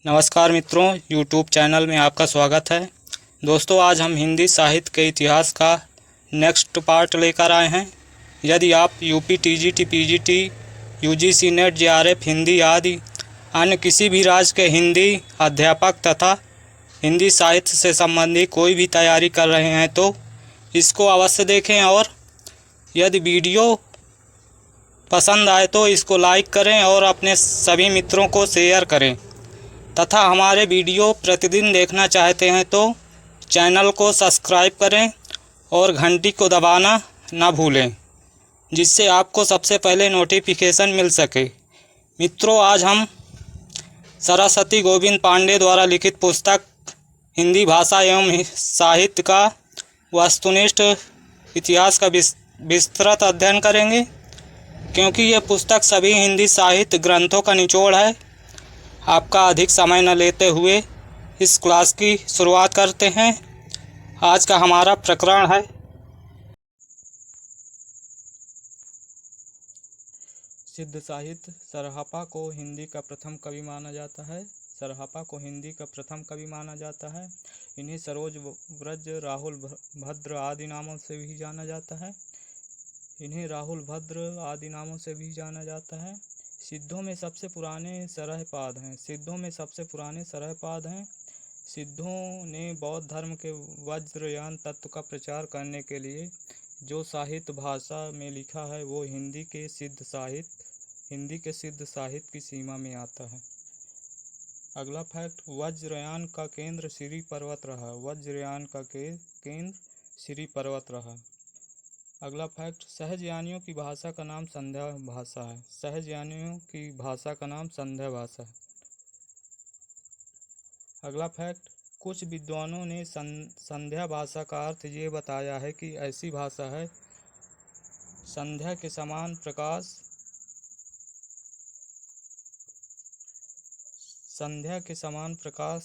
नमस्कार मित्रों, YouTube channel में आपका स्वागत है। दोस्तों, आज हम हिंदी साहित्य के इतिहास का नेक्स्ट पार्ट लेकर आए हैं। यदि आप UP TGT, PGT, UGC net, JRF Hindi आदि अन्य किसी भी राज्य के हिंदी अध्यापक तथा हिंदी साहित्य से संबंधित कोई भी तैयारी कर रहे हैं तो इसको अवश्य देखें, और यदि वीडियो पसंद आए तो इसको लाइक करें और अपने सभी मित्रों को शेयर करें तथा हमारे वीडियो प्रतिदिन देखना चाहते हैं तो चैनल को सब्सक्राइब करें और घंटी को दबाना ना भूलें, जिससे आपको सबसे पहले नोटिफिकेशन मिल सके। मित्रों, आज हम सरस्वती गोविंद पांडे द्वारा लिखित पुस्तक हिंदी भाषा एवं साहित्य का वस्तुनिष्ठ इतिहास का विस्तृत अध्ययन करेंगे, क्योंकि यह पुस्तक सभी हिंदी साहित्य ग्रंथों का निचोड़ है। आपका अधिक समय न लेते हुए इस क्लास की शुरुआत करते हैं। आज का हमारा प्रकरण है सिद्ध साहित्य। सरहपा को हिंदी का प्रथम कवि माना जाता है। सरहपा को हिंदी का प्रथम कवि माना जाता है। इन्हें सरोज, व्रज, राहुल भद्र आदि नामों से भी जाना जाता है। सिद्धों में सबसे पुराने सरहपाद हैं। सिद्धों ने बौद्ध धर्म के वज्रयान तत्व का प्रचार करने के लिए जो साहित्य भाषा में लिखा है वो हिंदी के सिद्ध साहित्य की सीमा में आता है। अगला फैक्ट, वज्रयान का केंद्र श्री पर्वत रहा। अगला फैक्ट, सहजयानियों की भाषा का नाम संध्या भाषा है। अगला फैक्ट, कुछ विद्वानों ने संध्या भाषा का अर्थ ये बताया है कि ऐसी भाषा है संध्या के समान प्रकाश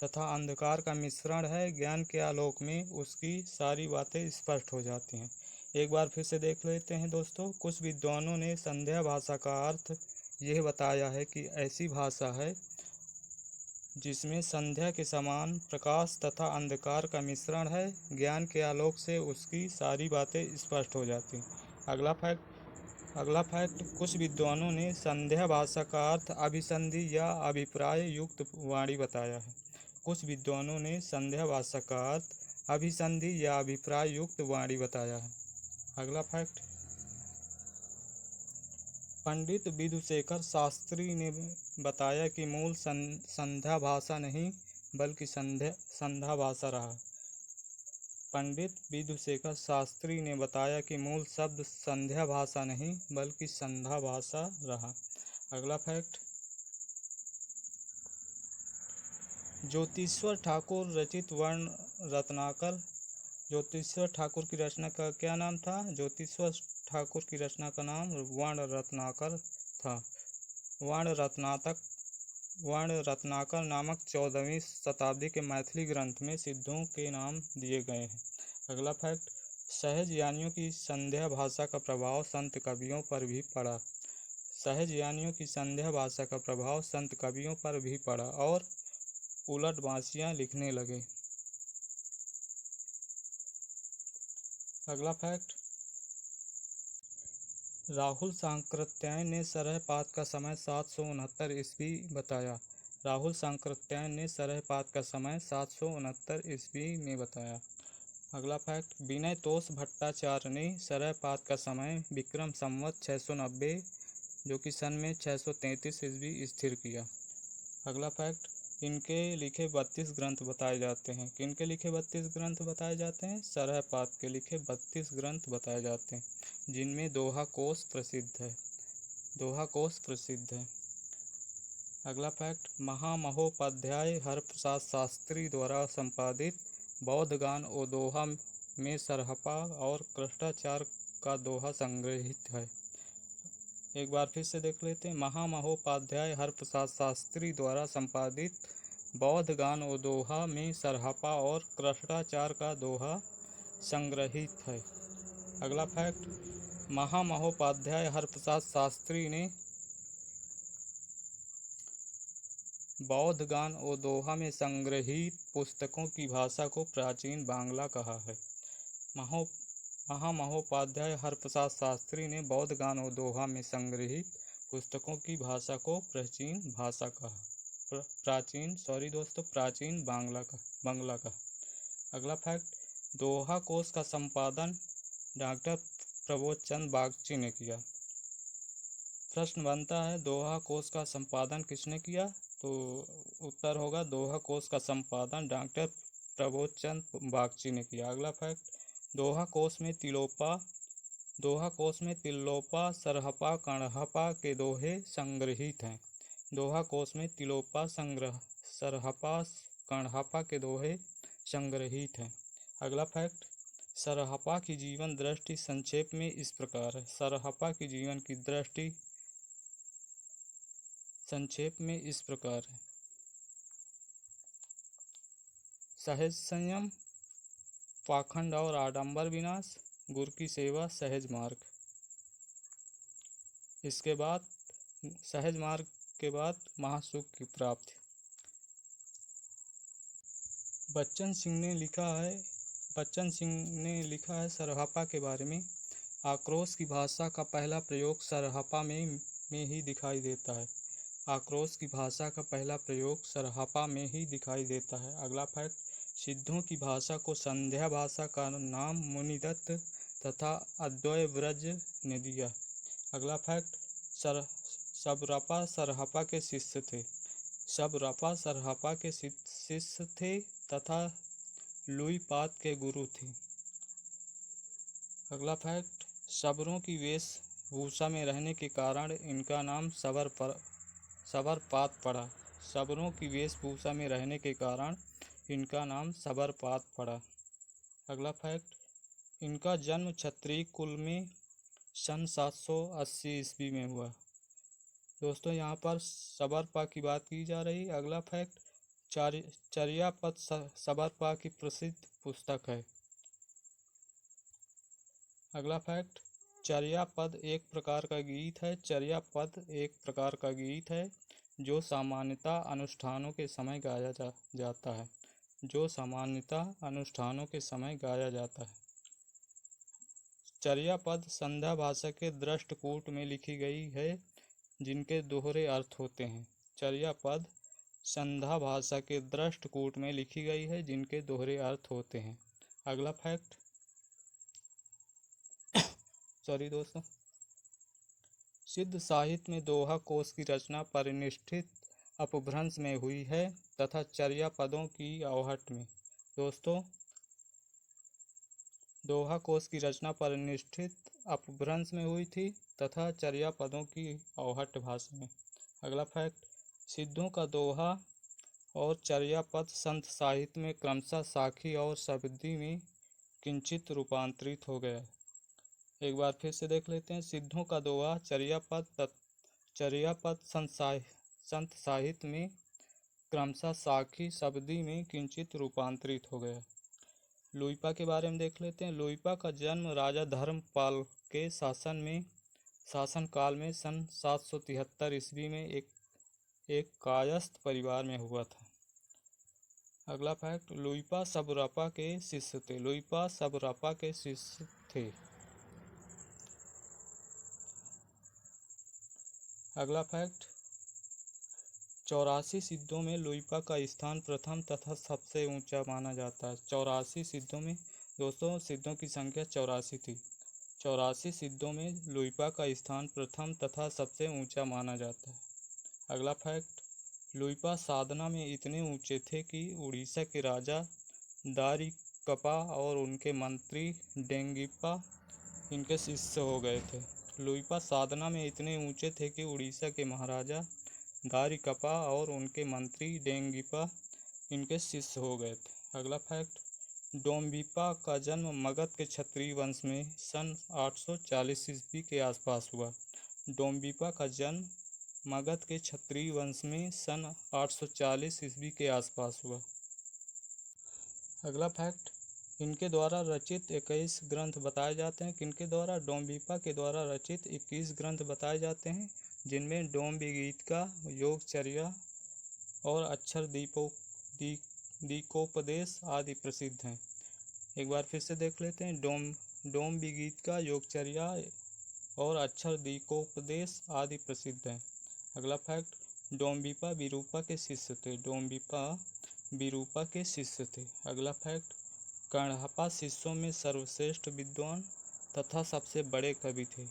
तथा अंधकार का मिश्रण है। ज्ञान के आलोक में उसकी सारी बातें स्पष्ट हो जाती हैं। एक बार फिर से देख लेते हैं दोस्तों। कुछ विद्वानों ने संध्या भाषा का अर्थ यह बताया है कि ऐसी भाषा है जिसमें संध्या के समान प्रकाश तथा अंधकार का मिश्रण है। ज्ञान के आलोक से उसकी सारी बातें स्पष्ट हो जाती हैं। अगला फैक्ट, कुछ विद्वानों ने संध्या भाषा का अर्थ अभिसंधि या अभिप्राय युक्त वाणी बताया है। अगला फैक्ट, पंडित विधुशेखर शास्त्री ने बताया कि मूल संध्या भाषा नहीं बल्कि संध्या भाषा रहा। पंडित विधुशेखर शास्त्री ने बताया कि मूल शब्द संध्या भाषा नहीं बल्कि संध्या भाषा रहा। अगला फैक्ट, ज्योतिश्वर ठाकुर रचित वर्ण रत्नाकर। ज्योतिश्वर ठाकुर की रचना का क्या नाम था? ज्योतिश्वर ठाकुर की रचना का नाम वर्ण रत्नाकर था। वर्ण रत्नाकर नामक 14वीं शताब्दी के मैथिली ग्रंथ में सिद्धों के नाम दिए गए हैं। अगला फैक्ट, सहज यानियों की संध्या भाषा का प्रभाव संत कवियों पर भी पड़ा और उलट बांसियां लिखने लगे। अगला फैक्ट, राहुल सांकृत्यायन ने सरहपात का समय 769 ईस्वी बताया। अगला फैक्ट, विनय तोष भट्टाचार्य ने सरहपात का समय विक्रम संवत 690 जो कि सन में 633 ईस्वी स्थिर किया। अगला फैक्ट, इनके लिखे 32 ग्रंथ बताए जाते हैं। किनके लिखे 32 ग्रंथ बताए जाते हैं? सरहपात के लिखे 32 ग्रंथ बताए जाते हैं, जिनमें दोहा कोश प्रसिद्ध है। अगला फैक्ट, महामहोपाध्याय हरप्रसाद शास्त्री द्वारा संपादित बौद्ध गान और दोहा में सरहपा और कृष्णाचार का दोहा संग्रहित है। एक बार फिर से देख लेते हैं। महामहोपाध्याय हरप्रसाद शास्त्री द्वारा संपादित बौद्ध गान और दोहा में सरहपा और कृष्णाचार का दोहा संग्रहित है। अगला फैक्ट, महामहोपाध्याय हरप्रसाद शास्त्री ने बौद्ध गान और दोहा में संग्रहित पुस्तकों की भाषा को प्राचीन बांग्ला कहा है। महामहोपाध्याय हरप्रसाद शास्त्री ने बौद्ध गान और दोहा में संग्रहित पुस्तकों की भाषा को प्राचीन भाषा कहा, प्राचीन बांग्ला का। अगला फैक्ट, दोहा कोश का संपादन डॉक्टर प्रबोध चंद बागची ने किया। प्रश्न बनता है, दोहा कोश का संपादन किसने किया? तो उत्तर होगा, दोहा कोश का संपादन डॉक्टर प्रबोध चंद बागची ने किया। अगला फैक्ट, दोहा कोश में तिलोपा, सरहपा, कणहपा के दोहे संग्रहित हैं। दोहा कोश में तिलोपा, सरहपा, कणहपा के दोहे संग्रहित हैं। अगला फैक्ट, सरहपा की जीवन दृष्टि संक्षेप में इस प्रकार है। सरहपा की जीवन की दृष्टि संक्षेप में इस प्रकार है। सहज संयम, पाखंड और आडंबर विनाश, गुरु की सेवा, सहज मार्ग। इसके बाद सहज मार्ग के बाद महासुख की प्राप्ति। बच्चन सिंह ने लिखा है सरहपा के बारे में, आक्रोश की भाषा का पहला प्रयोग सरहपा में ही दिखाई देता है। आक्रोश की भाषा का पहला प्रयोग सरहपा में ही दिखाई देता है। अगला फैक्ट, सिद्धों की भाषा को संध्या भाषा का नाम मुनिदत्त तथा अद्वैय व्रज ने दिया। अगला फैक्ट, सबरपा सरहपा के शिष्य थे। सबरपा सरहपा के शिष्य थे तथा लुईपाद के गुरु थे। अगला फैक्ट, सबरों की वेशभूषा में रहने के कारण इनका नाम सबरपात पड़ा। सबरों की वेशभूषा में रहने के कारण इनका नाम सबरपात पड़ा। अगला फैक्ट, इनका जन्म क्षत्रिय कुल में सन 780 ईस्वी में हुआ। दोस्तों, यहाँ पर सबरपा की बात की जा रही। अगला फैक्ट, चर्यापद सबरपा की प्रसिद्ध पुस्तक है। अगला फैक्ट, चर्यापद एक प्रकार का गीत है। चर्यापद एक प्रकार का गीत है जो सामान्यतः अनुष्ठानों के समय गाया जाता है। जो सामान्यतः अनुष्ठानों के समय गाया जाता है। चर्यापद संध्या भाषा के दृष्टकूट में लिखी गई है जिनके दोहरे अर्थ होते हैं। चर्यापद संध्या भाषा के दृष्टकूट में लिखी गई है जिनके दोहरे अर्थ होते हैं। अगला फैक्ट, दोस्तों, सिद्ध साहित्य में दोहा कोश की रचना परिनिष्ठित अपभ्रंश में हुई है तथा चर्यापदों की आहट में। दोस्तों, दोहा कोश की रचना परिनिष्ठित अपभ्रंश में हुई थी तथा चर्यापदों की आहट भाषा में। अगला फैक्ट, सिद्धों का दोहा और चर्यापद संत साहित्य में क्रमशः साखी और शब्दी में किंचित रूपांतरित हो गया। एक बार फिर से देख लेते हैं। सिद्धों का दोहा चर्यापद संत साहित्य में क्रमशः साखी शब्दी में किंचित रूपांतरित हो गया। लुईपा के बारे में देख लेते हैं। लुईपा का जन्म राजा धर्मपाल के शासनकाल में सन 773 ईस्वी में एक कायस्थ परिवार में हुआ था। अगला फैक्ट, लुईपा सबरपा के शिष्य थे। लुईपा सबरपा के शिष्य थे। अगला फैक्ट, 84 सिद्धों में लुईपा का स्थान प्रथम तथा सबसे ऊंचा माना जाता है। 84 सिद्धों में, दोस्तों, सिद्धों की संख्या 84 थी। 84 सिद्धों में लुईपा का स्थान प्रथम तथा सबसे ऊंचा माना जाता है। अगला फैक्ट, लुईपा साधना में इतने ऊंचे थे कि उड़ीसा के राजा दारिकपा और उनके मंत्री डेंगिपा इनके शिष्य हो गए थे। लुईपा साधना में इतने ऊंचे थे कि उड़ीसा के महाराजा दारिकपा और उनके मंत्री डेंगिपा इनके शिष्य हो गए थे। अगला फैक्ट, डोम्बिपा का जन्म मगध के क्षत्रिय वंश में सन 840 ईस्वी के आसपास हुआ। डोम्बिपा का जन्म मगध के क्षत्रिय वंश में सन 840 ईस्वी के आसपास हुआ। अगला फैक्ट, इनके द्वारा रचित 21 ग्रंथ बताए जाते हैं। किनके द्वारा? डोम्बिपा के द्वारा रचित 21 ग्रंथ बताए जाते हैं, जिनमें डोम्बि गीतिका, योगचर्या, और अक्षर दीकोपदेश आदि प्रसिद्ध हैं। एक बार फिर से देख लेते हैं। डोम्बी गीत का योगचर्या और अक्षर दीकोपदेश आदि प्रसिद्ध हैं। अगला फैक्ट, डोम्बिपा विरूपा के शिष्य थे। डोम्बिपा विरूपा के शिष्य थे। अगला फैक्ट, कण्हपा शिष्यों में सर्वश्रेष्ठ विद्वान तथा सबसे बड़े कवि थे।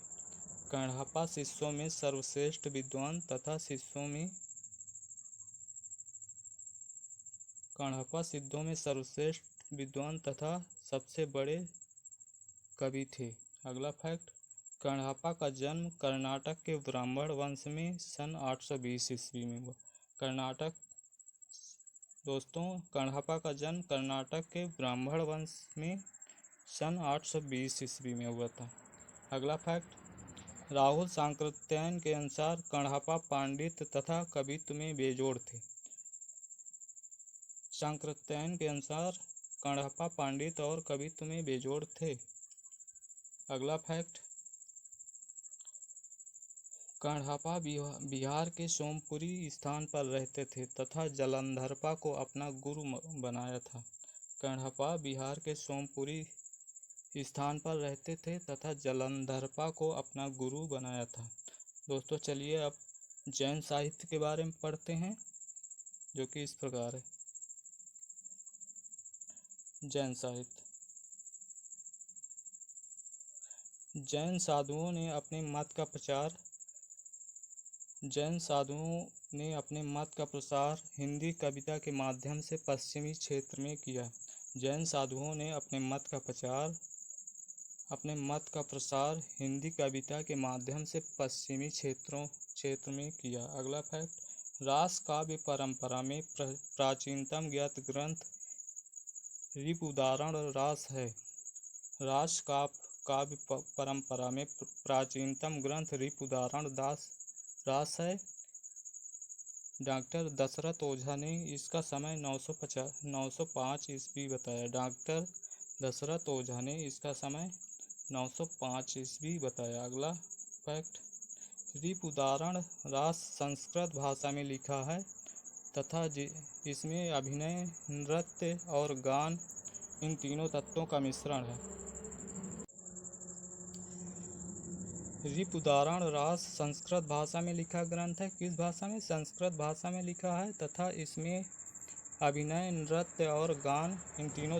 कण्हपा शिष्यों में सर्वश्रेष्ठ विद्वान तथा कण्हपा सिद्धों में सर्वश्रेष्ठ विद्वान तथा सबसे बड़े कवि थे। अगला फैक्ट, कण्हपा का जन्म कर्नाटक के ब्राह्मण वंश में सन 820 ईस्वी में हुआ। कण्हपा का जन्म कर्नाटक के ब्राह्मण वंश में सन 820 ईस्वी में हुआ था। अगला फैक्ट, राहुल सांकृत्यायन के अनुसार कण्हपा पांडित्य तथा कवित्व में बेजोड़ थे। सांकृत्यायन के अनुसार कण्हपा पांडित्य और कवित्व में बेजोड़ थे। अगला फैक्ट, कण्हपा बिहार के सोमपुरी स्थान पर रहते थे तथा जालंधरपा को अपना गुरु बनाया था। कण्हपा बिहार के सोमपुरी स्थान पर रहते थे तथा जालंधरपा को अपना गुरु बनाया था। दोस्तों चलिए अब जैन साहित्य के बारे में पढ़ते हैं, जो कि इस प्रकार है। जैन साहित्य। जैन साधुओं ने अपने मत का प्रसार हिंदी कविता के माध्यम से पश्चिमी क्षेत्र में किया। जैन साधुओं ने अपने मत का प्रसार हिंदी कविता के माध्यम से पश्चिमी क्षेत्र में किया। अगला फैक्ट, रास काव्य परंपरा में प्राचीनतम ज्ञात ग्रंथ ऋपुदारण रास है। रास काव्य परंपरा में प्राचीनतम ग्रंथ ऋपुदारण रास है। डॉक्टर दशरथ ओझा ने इसका समय 905 ईस्वी बताया। डॉक्टर दशरथ ओझा ने इसका समय 905 ईस्वी बताया। अगला फैक्ट, ऋपुदारण रास संस्कृत भाषा में लिखा है तथा इसमें अभिनय, नृत्य और गान इन तीनों तत्वों का मिश्रण है। ऋपुदारण रास संस्कृत भाषा में लिखा ग्रंथ है। किस भाषा में? संस्कृत भाषा में लिखा है तथा इसमें अभिनय, नृत्य और गान इन तीनों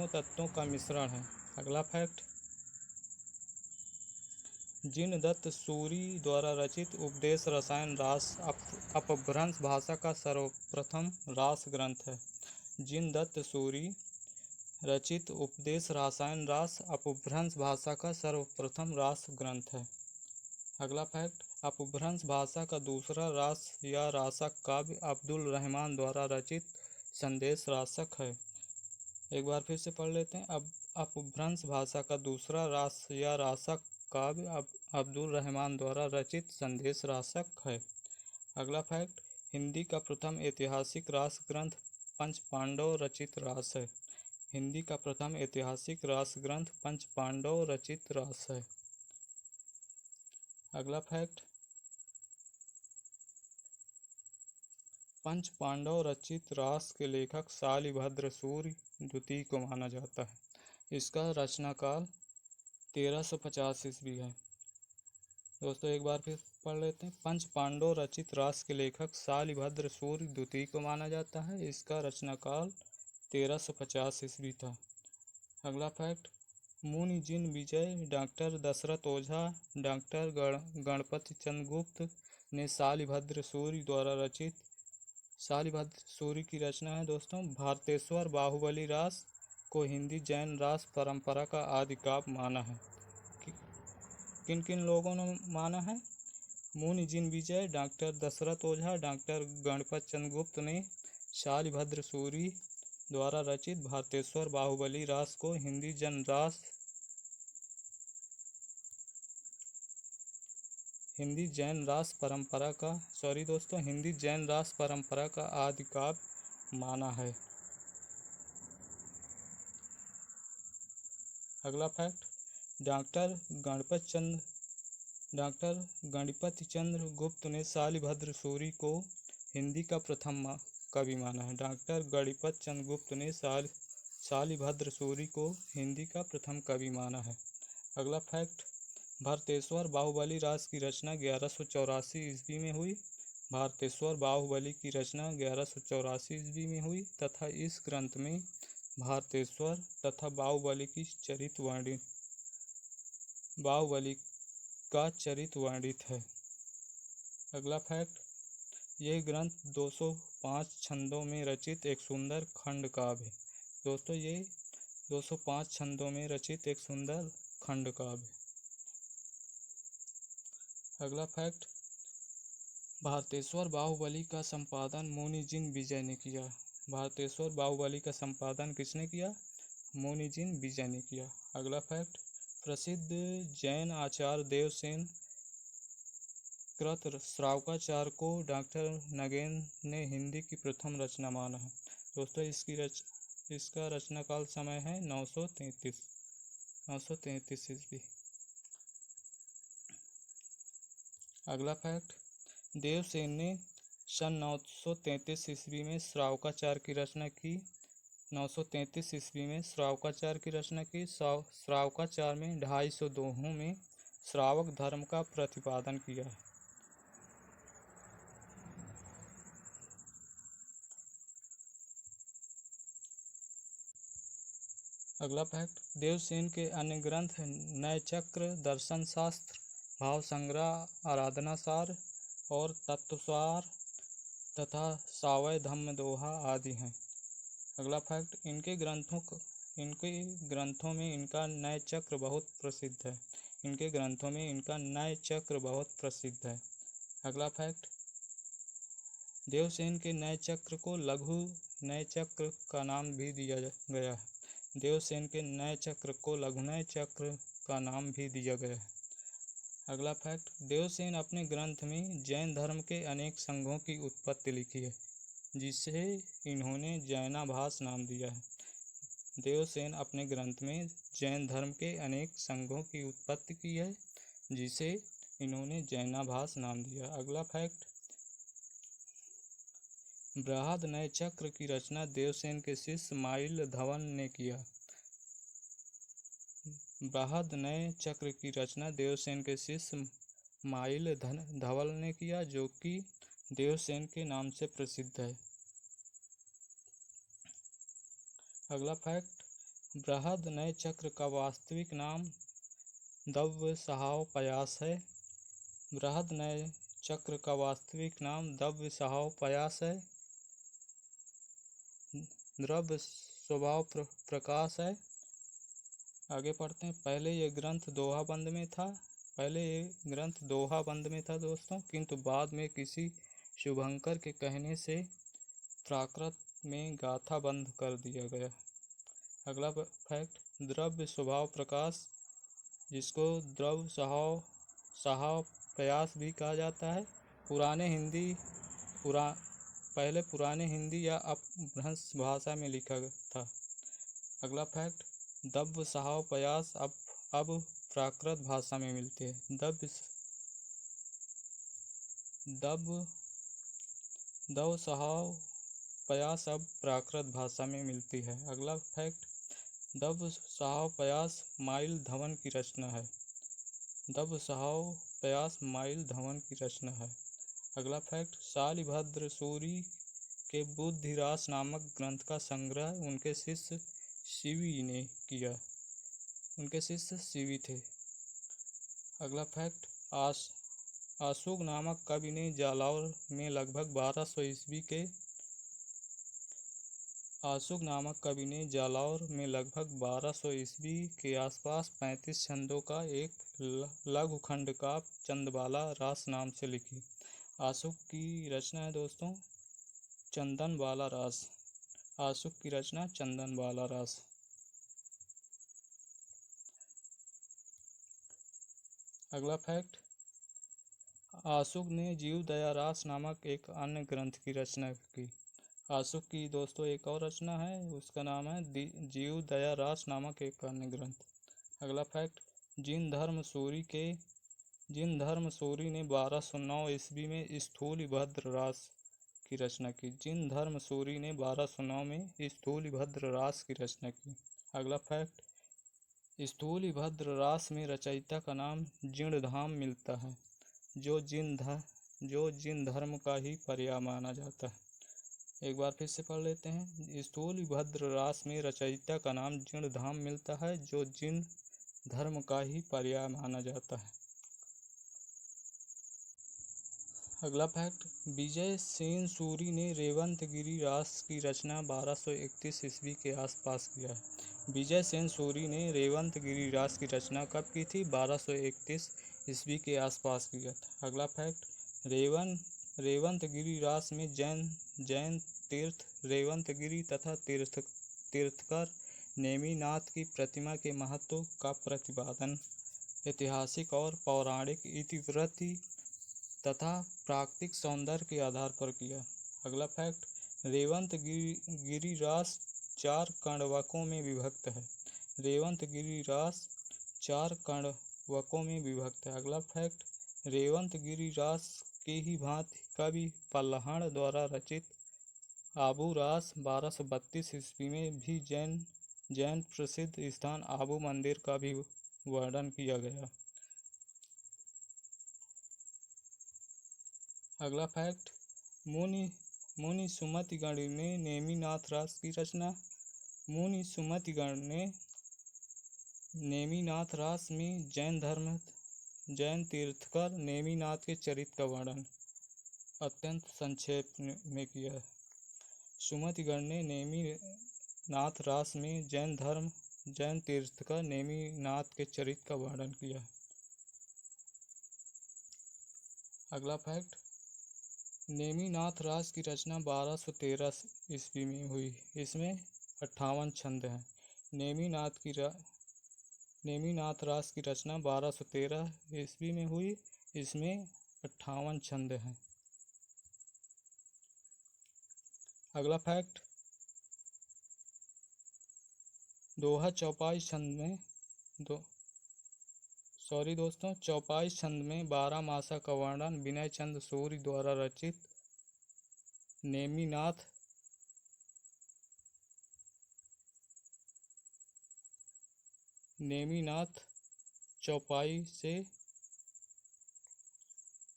तत्वों का मिश्रण है। अगला फैक्ट, जिनदत्त सूरि द्वारा रचित उपदेश रसायन रास अपभ्रंश भाषा का सर्वप्रथम रास ग्रंथ है। जिनदत्त सूरि रचित उपदेश रसायन रास अपभ्रंश भाषा का सर्वप्रथम रास ग्रंथ है। अगला फैक्ट, अपभ्रंश भाषा का दूसरा रास या रासक काव्य अब्दुल रहमान द्वारा रचित संदेश रासक है। एक बार फिर से पढ़ लेते हैं। अपभ्रंश भाषा का दूसरा रास या रासक काव्य अब्दुल रहमान द्वारा रचित संदेश रासक है। अगला फैक्ट, हिंदी का प्रथम ऐतिहासिक रास ग्रंथ पंच पांडव रचित रास है। हिंदी का प्रथम ऐतिहासिक रास ग्रंथ पंच पांडव रचित रास है। अगला फैक्ट, पंच पांडव रचित रास के लेखक शालिभद्र सूर्य द्वितीय को माना जाता है। इसका रचना काल 1350 ईस्वी है। दोस्तों एक बार फिर पढ़ लेते हैं। पंच पांडव रचित रास के लेखक शालिभद्र सूर्य द्वितीय को माना जाता है। इसका रचना काल 1350 ईस्वी था। अगला फैक्ट, मुनि जिन विजय डॉक्टर दशरथ ओझा डॉक्टर गणपति चंद्र गुप्त ने शालिभद्र सूर्य द्वारा रचित शालिभद्र सूर्य की रचना है। दोस्तों भारतेश्वर बाहुबली रास को हिंदी जैन रास परंपरा का आदि काव्य माना है। किन किन लोगों ने माना है? मुनि जिन विजय, डॉक्टर दशरथ ओझा, डॉक्टर गणपत चंद्र गुप्त ने शालिभद्र सूरि द्वारा रचित भारतेश्वर बाहुबली रास को हिंदी जैन रास परंपरा का आदि काव्य माना है। अगला फैक्ट, डॉक्टर गणपति चंद्र गुप्त ने शालिभद्र सूरि को हिंदी का प्रथम कवि माना है। डॉक्टर गणपत चंद्र गुप्त ने शालिभद्र सूरी को हिंदी का प्रथम कवि माना है। अगला फैक्ट, भारतेश्वर बाहुबली रास की रचना 1184 ईस्वी में हुई। भारतेश्वर बाहुबली की रचना 1184 ईस्वी में हुई तथा इस ग्रंथ में भारतेश्वर तथा बाहुबली का चरित्र वर्णित है। अगला फैक्ट, यह ग्रंथ 205 छंदों में रचित एक सुंदर खंड काव्य है। दोस्तों, ये 205 छंदों में रचित एक सुंदर खंड काव्य। अगला फैक्ट, भारतेश्वर बाहुबली का संपादन मुनिजिन विजय ने किया। भारतेश्वर बाहुबली का संपादन किसने किया? मुनिजिन विजय ने किया। अगला फैक्ट, प्रसिद्ध जैन आचार्य देवसेन कृत श्रावकाचार्य को डॉक्टर नगेन्द्र ने हिंदी की प्रथम रचना माना है। दोस्तों, इसका रचना काल समय है 933 ईस्वी। अगला फैक्ट, देवसेन ने सन 933 ईस्वी में श्रावकाचार्य की रचना की। 933 ईस्वी में श्रावकाचार्य की रचना की। श्रावकाचार्य में 250 दोहों में श्रावक धर्म का प्रतिपादन किया है। अगला फैक्ट, देवसेन के अन्य ग्रंथ नयचक्र, दर्शन शास्त्र, भाव संग्रह, आराधना सार और तत्वसार तथा सावय धम्म दोहा आदि हैं। अगला फैक्ट, इनके ग्रंथों में इनका नय चक्र बहुत प्रसिद्ध है। इनके ग्रंथों में इनका नय चक्र बहुत प्रसिद्ध है। अगला फैक्ट, देवसेन के नय चक्र को लघु नय चक्र का नाम भी दिया गया है। देवसेन के नय चक्र को लघु नय चक्र का नाम भी दिया गया है। अगला फैक्ट, देवसेन अपने ग्रंथ में जैन धर्म के अनेक संघों की उत्पत्ति लिखी है, जिसे इन्होंने जैनाभास नाम दिया है। देवसेन अपने ग्रंथ में जैन धर्म के अनेक संघों की उत्पत्ति की है, जिसे इन्होंने जैनाभास नाम दिया। अगला फैक्ट, बृहद नय चक्र की रचना देवसेन के शिष्य माइल धवन ने किया। बृहद नय चक्र की रचना देवसेन के शिष्य माइल धवल ने किया, जो कि देवसेन के नाम से प्रसिद्ध है। अगला फैक्ट, बृहद नय चक्र का वास्तविक नाम दव्यसहावपयास है। बृहद नय चक्र का वास्तविक नाम दव्यसहावपयास है। द्रव्य स्वभाव प्रकाश है। आगे पढ़ते हैं। पहले ये ग्रंथ दोहा बंद में था दोस्तों, किंतु बाद में किसी शुभंकर के कहने से प्राकृत में गाथा बंद कर दिया गया। अगला फैक्ट, द्रव्य स्वभाव प्रकाश, जिसको द्रव्य सहाव प्रयास भी कहा जाता है, पहले पुराने हिंदी या अपभ्रंश भाषा में लिखा था। अगला फैक्ट, दव्य सहाव प्रयास अब प्राकृत भाषा में मिलते हैं। दव सहाव प्रयास अब प्राकृत भाषा में मिलती है। अगला फैक्ट, दव्य सहाव प्रयास माइल धवन की रचना है। दव्य सहाव प्रयास माइल धवन की रचना है। अगला फैक्ट, शालिभद्र सूरी के बुद्धिरास नामक ग्रंथ का संग्रह उनके शिष्य शिवी ने किया। उनके शिष्य शिवी थे। अगला फैक्ट, आशुक नामक कवि ने जालौर में लगभग 1200 ईस्वी के आसपास 35 छंदों का एक लघु खंड काव्य चंदबाला रास नाम से लिखी। आशुक की रचना है दोस्तों चंदनबाला रास। आशुक की रचना चंदनबाला रास। अगला फैक्ट, आशुक ने जीव दया रास नामक एक अन्य ग्रंथ की रचना की। आशुक की दोस्तों एक और रचना है, उसका नाम है जीव दया रास नामक एक अन्य ग्रंथ। अगला फैक्ट, जिन धर्म सूरी ने 1209 ईस्वी में स्थूल भद्र रास की रचना की। जिन धर्म सूरी ने 1209 में स्थूलभद्र रास की रचना की। अगला फैक्ट, स्थूलभद्र रास में रचयिता का नाम जीर्णधाम मिलता है, जो जिन धर्म का ही पर्याय माना जाता है। एक बार फिर से पढ़ लेते हैं। स्थूलभद्र रास में रचयिता का नाम जीर्णधाम मिलता है, जो जिन धर्म का ही पर्याय माना जाता है। अगला फैक्ट, विजय सेन सूरी ने रेवंतगिरी रास की रचना 1231 ईस्वी के आसपास किया है। विजय सेन सूरी ने रेवंतगिरी रास की रचना कब की थी? 1231 ईस्वी के आसपास किया था। अगला फैक्ट, रेवंतगिरी रास में जैन तीर्थ रेवंतगिरी तथा तीर्थकर नेमिनाथ की प्रतिमा के महत्व का प्रतिपादन ऐतिहासिक और पौराणिक इतिवृत्ति तथा प्राकृतिक सौंदर्य के आधार पर किया। अगला फैक्ट, रेवंतगिरी रास 4 कण्वकों में विभक्त है। रेवंतगिरी रास 4 कण्वकों में विभक्त है। अगला फैक्ट, रेवंतगिरी रास की ही भांति कवि पल्हड़ द्वारा रचित आबू रास 1232 ईस्वी में भी जैन प्रसिद्ध स्थान आबू मंदिर का भी वर्णन किया गया। अगला फैक्ट, मुनि सुमतिगण ने नेमिनाथ रास की रचना। मुनि सुमतिगण ने नेमिनाथ रास में जैन तीर्थकर नेमिनाथ के चरित्र का वर्णन अत्यंत संक्षेप में किया है। सुमतिगण ने नेमिनाथ रास में जैन तीर्थकर नेमिनाथ के चरित्र का वर्णन किया है। अगला फैक्ट, नेमिनाथ रास की रचना 1213 ईस्वी में हुई। इसमें 58 छंद हैं। नेमिनाथ रास की रचना 1213 ईस्वी में हुई। इसमें 58 छंद हैं। अगला फैक्ट, दोहा चौपाई छंद में चौपाई छंद में 12 मासा का वर्णन विनय चंद सूरी द्वारा रचित नेमिनाथ चौपाई से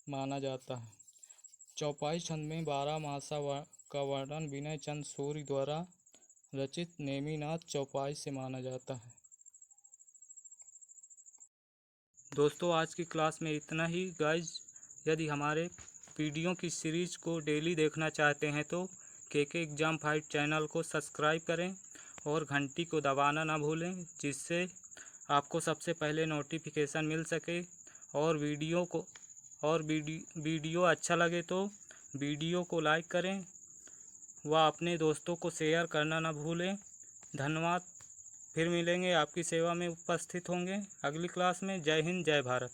माना जाता है। चौपाई छंद में 12 मासा का वर्णन विनय चंद सूरी द्वारा रचित नेमिनाथ चौपाई से माना जाता है। दोस्तों, आज की क्लास में इतना ही गाइज। यदि हमारे वीडियो की सीरीज को डेली देखना चाहते हैं तो KK एग्ज़ाम फाइट चैनल को सब्सक्राइब करें और घंटी को दबाना ना भूलें, जिससे आपको सबसे पहले नोटिफिकेशन मिल सके। और वीडियो अच्छा लगे तो वीडियो को लाइक करें व अपने दोस्तों को शेयर करना ना भूलें। धन्यवाद। फिर मिलेंगे, आपकी सेवा में उपस्थित होंगे अगली क्लास में। जय हिंद, जय भारत।